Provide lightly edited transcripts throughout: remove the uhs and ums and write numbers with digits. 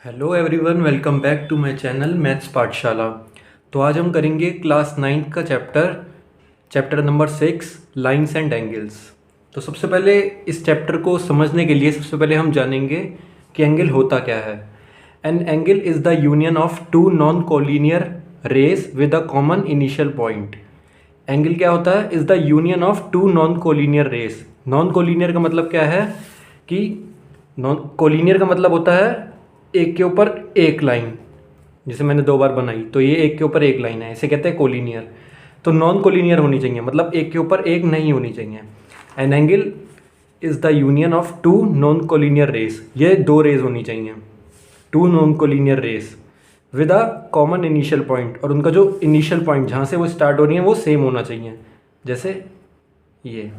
Hello everyone, welcome back to my channel maths Pathshala. तो आज हम करेंगे क्लास 9th का chapter number 6 lines and angles. तो सबसे पहले इस चैप्टर को समझने के लिए सबसे पहले हम जानेंगे कि एंगल होता क्या है। An angle is the union of two non collinear rays with a common initial point. Angle क्या होता है? Is the union of two non collinear rays. Non collinear का मतलब क्या है कि नॉन कोलिनियर का मतलब होता है एक के ऊपर एक लाइन। जैसे मैंने दो बार बनाई तो ये एक के ऊपर एक लाइन है, इसे कहते हैं कोलिनियर। तो नॉन कोलिनियर होनी चाहिए, मतलब एक के ऊपर एक नहीं होनी चाहिए। An angle is the union of two non collinear rays. ये दो रेज होनी चाहिए, two non collinear rays with a common initial point. और उनका जो इनिशियल पॉइंट जहाँ से वो स्टार्ट हो रही है वो सेम होना चाहिए। जैसे ये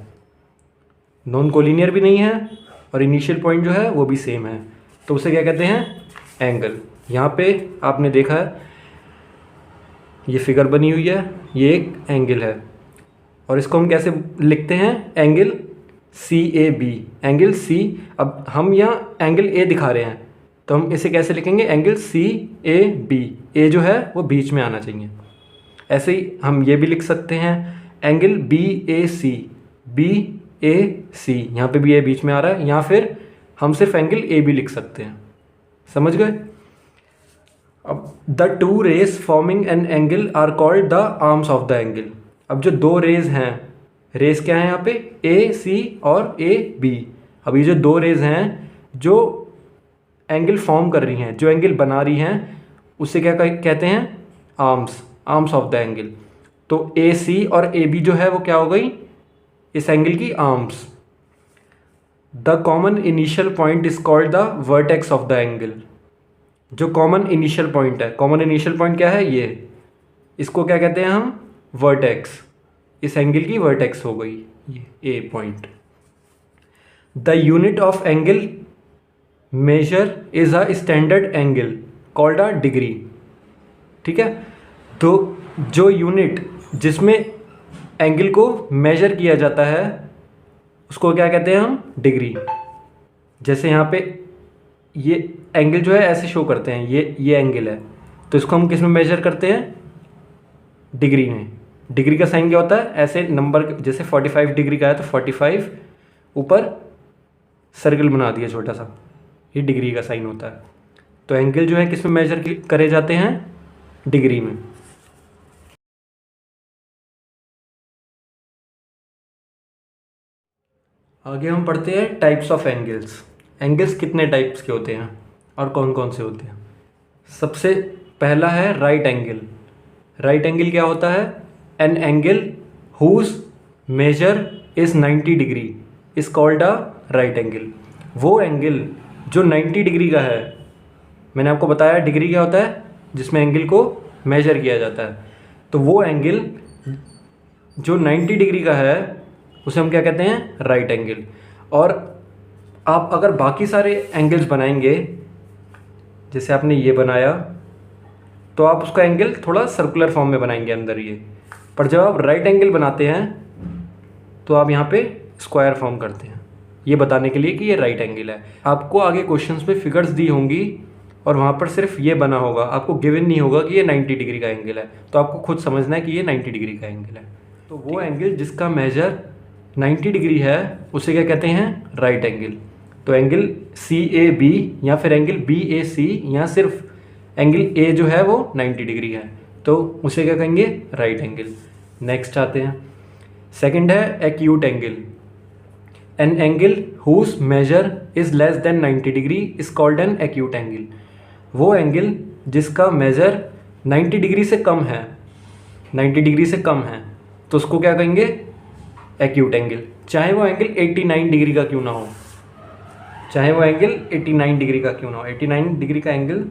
नॉन कोलिनियर भी नहीं है और इनिशियल पॉइंट जो है वो भी सेम है, तो उसे क्या कहते हैं? एंगल। यहाँ पे आपने देखा है ये फिगर बनी हुई है, ये एक एंगल है और इसको हम कैसे लिखते हैं? Angle CAB। एंगल C, अब हम यहाँ एंगल A दिखा रहे हैं तो हम इसे कैसे लिखेंगे? Angle CAB। A जो है वो बीच में आना चाहिए। ऐसे ही हम ये भी लिख सकते हैं एंगल BAC। BAC, यहाँ पे भी A बीच में आ रहा है, या फिर हम सिर्फ एंगल AB लिख सकते हैं। समझ गए? अब the two rays forming an angle are called the arms of the angle. अब जो दो रेज हैं, रेज क्या है यहाँ पे? AC और AB। अब ये जो दो रेज हैं जो एंगल फॉर्म कर रही हैं, जो एंगल बना रही हैं, उसे क्या कहते हैं? Arms. Arms of the angle. तो AC और AB जो है वो क्या हो गई? इस एंगल की arms. The common initial point is called the vertex of the angle. जो कॉमन इनिशियल पॉइंट है, कॉमन इनिशियल पॉइंट क्या है? ये, इसको क्या कहते हैं हम? वर्टेक्स। इस एंगल की वर्टेक्स हो गई ये A point. The unit of angle measure is a standard angle called a degree. ठीक है, तो जो यूनिट जिसमें एंगल को मेजर किया जाता है उसको क्या कहते हैं हम? डिग्री। जैसे यहाँ पे ये एंगल जो है ऐसे शो करते हैं, ये एंगल है, तो इसको हम किस में मेजर करते हैं? डिग्री में। डिग्री का साइन क्या होता है? ऐसे नंबर, जैसे 45 डिग्री का है तो 45 ऊपर सर्कल बना दिया छोटा सा, ये डिग्री का साइन होता है। तो एंगल जो है किस में मेजर करे जाते हैं? डिग्री में। आगे हम पढ़ते हैं टाइप्स ऑफ एंगल्स। एंगल्स कितने टाइप्स के होते हैं और कौन कौन से होते हैं? सबसे पहला है राइट एंगल। राइट एंगल क्या होता है? An angle whose measure is 90 degree is called a right angle. वो एंगल जो 90 डिग्री का है, मैंने आपको बताया डिग्री क्या होता है, जिसमें एंगल को मेजर किया जाता है। तो वो एंगल जो 90 डिग्री का है उसे हम क्या कहते हैं? Right angle. और आप अगर बाकी सारे एंगल्स बनाएंगे, जैसे आपने ये बनाया, तो आप उसका एंगल थोड़ा सर्कुलर फॉर्म में बनाएंगे अंदर ये, पर जब आप राइट एंगल बनाते हैं तो आप यहाँ पे स्क्वायर फॉर्म करते हैं, ये बताने के लिए कि ये राइट एंगल है। आपको आगे क्वेश्चंस में फिगर्स दी होंगी और वहाँ पर सिर्फ ये बना होगा, आपको गिवन नहीं होगा कि ये 90 डिग्री का एंगल है, तो आपको खुद समझना है कि ये 90 डिग्री का एंगल है। तो वो एंगल जिसका मेजर 90 डिग्री है उसे क्या कहते हैं? Right angle. तो एंगल CAB या फिर एंगल BAC, या सिर्फ एंगल A जो है वो 90 डिग्री है, तो उसे क्या कहेंगे? Right angle. नेक्स्ट आते हैं, सेकंड है acute angle. An angle whose measure is less than 90 degree is called an acute angle. वो एंगल जिसका मेजर 90 डिग्री से कम है, 90 डिग्री से कम है, तो उसको क्या कहेंगे? Acute angle. चाहे वो एंगल 89 डिग्री का क्यों ना हो, चाहे वो एंगल 89 डिग्री का क्यों ना हो, 89 डिग्री का एंगल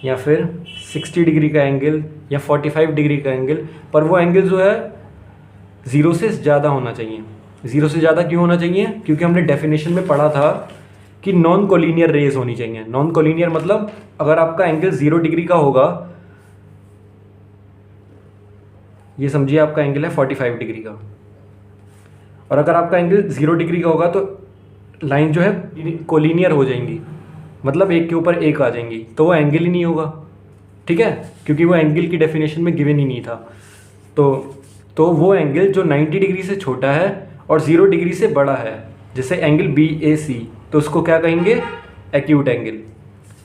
या फिर 60 डिग्री का एंगल या 45 डिग्री का एंगल, पर वो एंगल जो है 0 से ज़्यादा होना चाहिए। 0 से ज़्यादा क्यों होना चाहिए? क्योंकि हमने डेफिनेशन में पढ़ा था कि नॉन कोलिनियर रेज होनी चाहिए। नॉन कोलिनियर मतलब अगर आपका एंगल 0 डिग्री का होगा, ये समझिए आपका एंगल है 45 डिग्री का, और अगर आपका एंगल 0 डिग्री का होगा तो लाइन जो है कोलिनियर हो जाएंगी, मतलब एक के ऊपर एक आ जाएंगी, तो वो एंगल ही नहीं होगा, ठीक है, क्योंकि वो एंगल की डेफिनेशन में गिवन ही नहीं था। तो वो एंगल जो 90 डिग्री से छोटा है और 0 डिग्री से बड़ा है, जैसे एंगल बी ए सी, तो उसको क्या कहेंगे? Acute angle.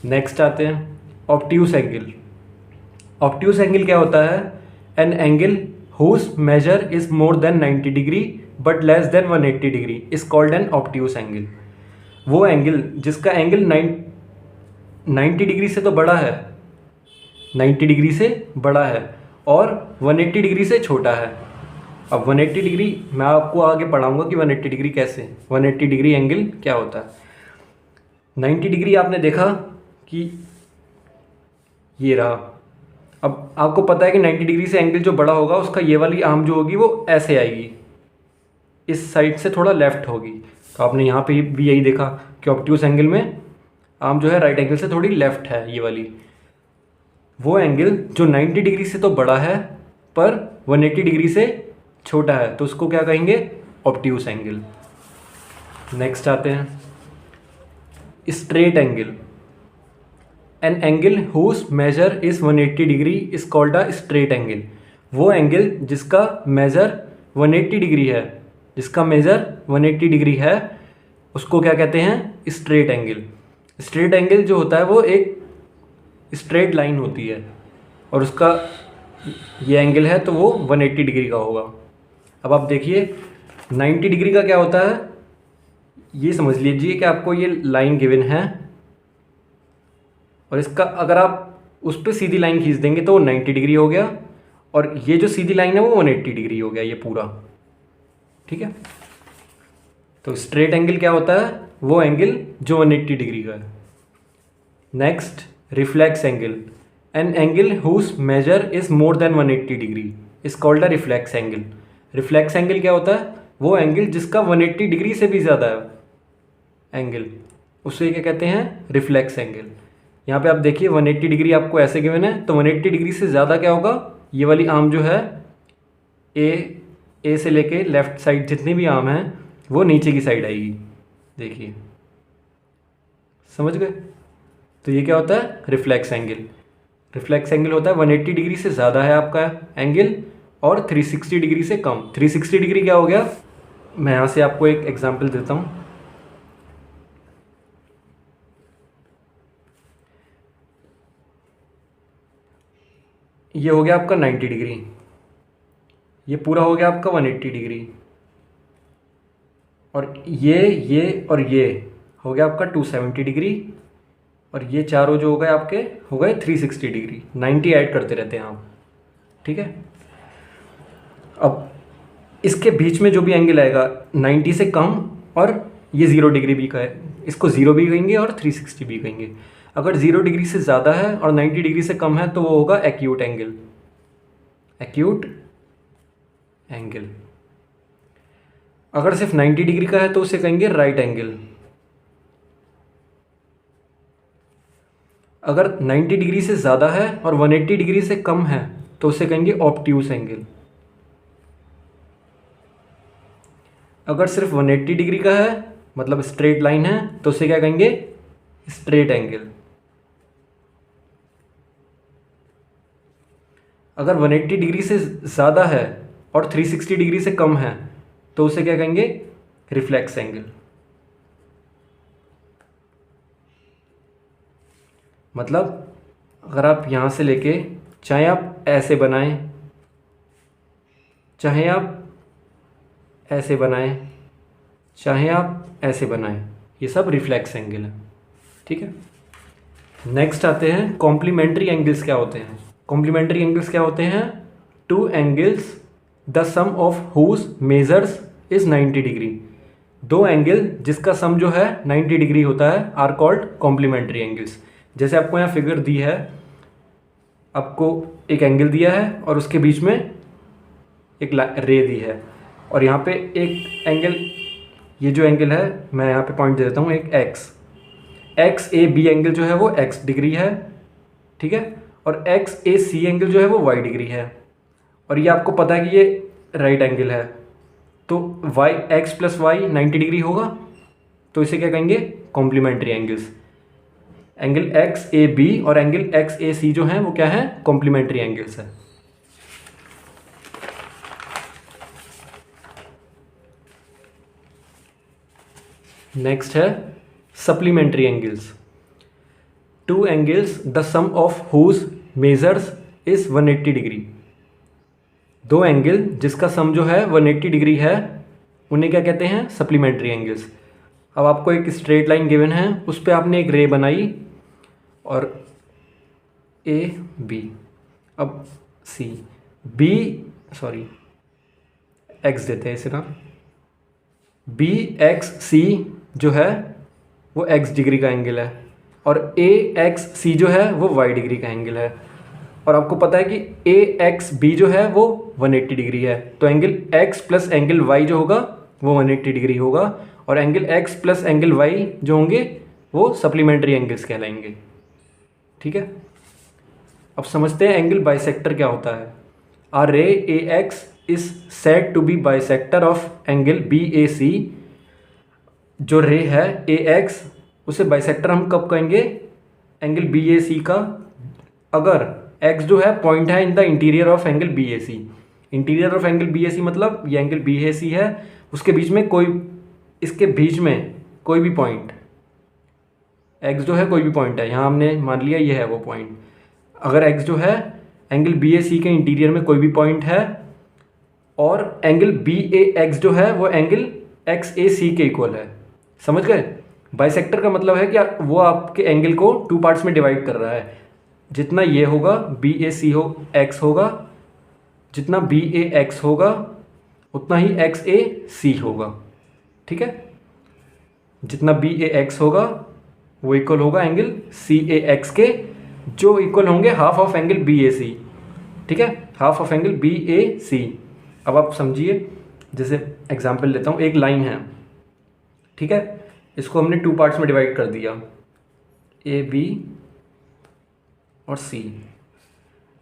नेक्स्ट आते हैं ऑब्ट्यूस एंगल। ऑब्ट्यूस एंगल क्या होता है? An angle whose measure is more than 90 degree but less than 180 degree is called an obtuse angle. वो एंगल जिसका एंगल 90 डिग्री से तो बड़ा है, 90 डिग्री से बड़ा है और 180 डिग्री से छोटा है। अब 180 डिग्री मैं आपको आगे पढ़ाऊंगा कि 180 डिग्री कैसे, 180 डिग्री एंगल क्या होता है। 90 डिग्री आपने देखा कि ये रहा। अब आपको पता है कि 90 डिग्री से एंगल जो बड़ा होगा उसका ये वाली आर्म जो होगी वो ऐसे आएगी, इस साइड से थोड़ा लेफ्ट होगी। तो आपने यहाँ पे भी यही देखा कि ऑब्ट्यूस एंगल में आर्म जो है राइट एंगल से थोड़ी लेफ्ट है, ये वाली। वो एंगल जो 90 डिग्री से तो बड़ा है पर 180 डिग्री से छोटा है, तो उसको क्या कहेंगे? Obtuse angle. नेक्स्ट आते हैं straight angle. An angle whose measure is 180 degree is called a straight angle. वो एंगल जिसका मेजर 180 डिग्री है, जिसका मेजर 180 डिग्री है, उसको क्या कहते हैं? Straight angle. स्ट्रेट एंगल जो होता है वो एक स्ट्रेट लाइन होती है और उसका ये एंगल है तो वो 180 डिग्री का होगा। अब आप देखिए 90 डिग्री का क्या होता है, ये समझ लीजिए कि आपको ये लाइन गिवन है और इसका अगर आप उस पर सीधी लाइन खींच देंगे तो वो 90 डिग्री हो गया और ये जो सीधी लाइन है वो 180 डिग्री हो गया, ये पूरा, ठीक है। तो स्ट्रेट एंगल क्या होता है? वो एंगल जो 180 डिग्री का है। Next reflex angle. An angle whose measure is more than 180 degree is called a reflex angle. Reflex angle क्या होता है? वो एंगल जिसका 180 डिग्री से भी ज़्यादा है एंगल, उसे क्या कहते हैं? Reflex angle. यहाँ पे आप देखिए 180 डिग्री आपको ऐसे गिवन है, तो 180 डिग्री से ज़्यादा क्या होगा? ये वाली आर्म जो है ए से लेके लेफ्ट साइड जितनी भी आर्म है वो नीचे की साइड आएगी, देखिए, समझ गए? तो ये क्या होता है? Reflex angle. रिफ्लेक्स एंगल होता है 180 डिग्री से ज़्यादा है आपका एंगल और 360 डिग्री से कम। 360 डिग्री क्या हो गया? मैं यहाँ से आपको एक एग्जांपल देता हूँ। ये हो गया आपका 90 डिग्री, ये पूरा हो गया आपका 180 डिग्री और ये और ये हो गया आपका 270 डिग्री और ये चारों जो हो गए आपके हो गए 360 डिग्री। 90 ऐड करते रहते हैं आप, ठीक है। अब इसके बीच में जो भी एंगल आएगा 90 से कम और ये 0 डिग्री भी का है, इसको 0 भी कहेंगे और 360 भी कहेंगे। अगर 0 डिग्री से ज़्यादा है और 90 डिग्री से कम है तो वो होगा एक्यूट एंगल। Acute angle. अगर सिर्फ 90 डिग्री का है तो उसे कहेंगे राइट एंगल। अगर 90 डिग्री से ज़्यादा है और 180 डिग्री से कम है तो उसे कहेंगे ऑब्ट्यूस एंगल। अगर सिर्फ 180 डिग्री का है मतलब स्ट्रेट लाइन है तो उसे क्या कहेंगे? Straight angle. अगर 180 डिग्री से ज़्यादा है और 360 डिग्री से कम है तो उसे क्या कहेंगे? Reflex angle. मतलब अगर आप यहाँ से लेके चाहे आप ऐसे बनाएं, चाहे आप ऐसे बनाएं, चाहे आप ऐसे बनाएं, ये सब रिफ्लेक्स एंगल है, ठीक है। नेक्स्ट आते हैं कॉम्प्लीमेंट्री एंगल्स क्या होते हैं। कॉम्प्लीमेंट्री एंगल्स क्या होते हैं? Two angles the sum of whose measures is 90 degree. दो एंगल जिसका सम जो है 90 डिग्री होता है आर कॉल्ड कॉम्प्लीमेंट्री एंगल्स। जैसे आपको यहाँ फिगर दी है, आपको एक एंगल दिया है और उसके बीच में एक रे दी है और यहाँ पे एक एंगल, ये जो एंगल है मैं यहाँ पे पॉइंट दे देता हूँ, एक एक्स ए बी एंगल जो है वो x डिग्री है, ठीक है, और एक्स ए सी एंगल जो है वो y डिग्री है और ये आपको पता है कि ये राइट एंगल है, तो y x plus Y 90 degree होगा, तो इसे क्या कहेंगे? Complementary angles. Angle X A B और एंगल एक्स ए सी जो हैं वो क्या है, कॉम्प्लीमेंट्री एंगल्स है। नेक्स्ट है supplementary angles. Two angles the sum of whose measures is 180 degree. दो एंगल जिसका सम जो है 180 डिग्री है उन्हें क्या कहते हैं, सप्लीमेंट्री एंगल्स। अब आपको एक स्ट्रेट लाइन गिवन है, उस पर आपने एक रे बनाई और ए बी, अब सी बी सॉरी एक्स देते हैं इसे ना, बी एक्स सी जो है वो एक्स डिग्री का एंगल है और ए एक्स सी जो है वो वाई डिग्री का एंगल है। और आपको पता है कि ए एक्स बी जो है वो 180 डिग्री है, तो angle X plus angle Y जो होगा वो 180 डिग्री होगा और angle X plus angle Y जो होंगे वो सप्लीमेंट्री एंगल्स कहलाएंगे। ठीक है, अब समझते हैं एंगल बाइसेक्टर क्या होता है। A ray A X is said to be bisector of angle B A C. जो रे है ए एक्स उसे बाइसेक्टर हम कब कहेंगे, एंगल बी ए सी का, अगर एक्स जो है पॉइंट है in the interior of angle B A C. Interior of angle B A C मतलब ये एंगल बी ए सी है, उसके बीच में कोई, इसके बीच में कोई भी पॉइंट, एक्स जो है कोई भी पॉइंट है, यहाँ हमने मान लिया ये है वो पॉइंट। अगर एक्स जो है एंगल बी ए सी के इंटीरियर में कोई भी पॉइंट है और एंगल बी ए एक्स जो है वो एंगल एक्स ए सी के इक्वल है। समझ गए, बाइसेक्टर का मतलब है कि वो आपके एंगल को टू पार्ट्स में डिवाइड कर रहा है। जितना ये होगा बी ए सी हो एक्स होगा, जितना बी ए एक्स होगा उतना ही एक्स ए सी होगा। ठीक है, जितना बी ए एक्स होगा वो इक्वल होगा एंगल सी ए एक्स के, जो इक्वल होंगे half of angle B A सी। ठीक है, half of angle B A सी। अब आप समझिए, जैसे एग्जांपल लेता हूँ, एक लाइन है, ठीक है, इसको हमने टू पार्ट्स में डिवाइड कर दिया, ए बी और सी।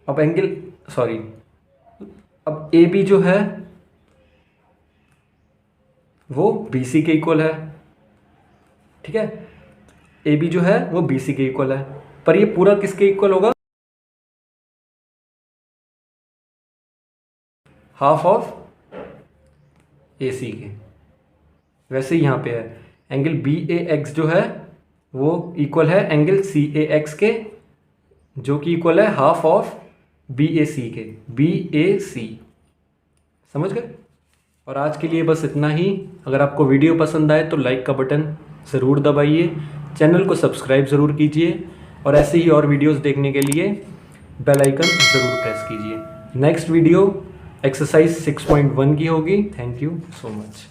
अब एंगल सॉरी अब ए बी जो है वो बी सी के इक्वल है। ठीक है, ए बी जो है वो बी सी के इक्वल है, पर ये पूरा किसके इक्वल होगा, हाफ ऑफ ए सी के। वैसे ही यहाँ पे है एंगल बी ए एक्स जो है वो इक्वल है एंगल सी ए एक्स के, जो कि इक्वल है हाफ ऑफ बी ए सी के, बी ए सी। समझ गए। और आज के लिए बस इतना ही। अगर आपको वीडियो पसंद आए तो लाइक का बटन ज़रूर दबाइए, चैनल को सब्सक्राइब ज़रूर कीजिए और ऐसे ही और वीडियोस देखने के लिए बेल आइकन ज़रूर प्रेस कीजिए। नेक्स्ट वीडियो एक्सरसाइज 6.1 की होगी। Thank you so much.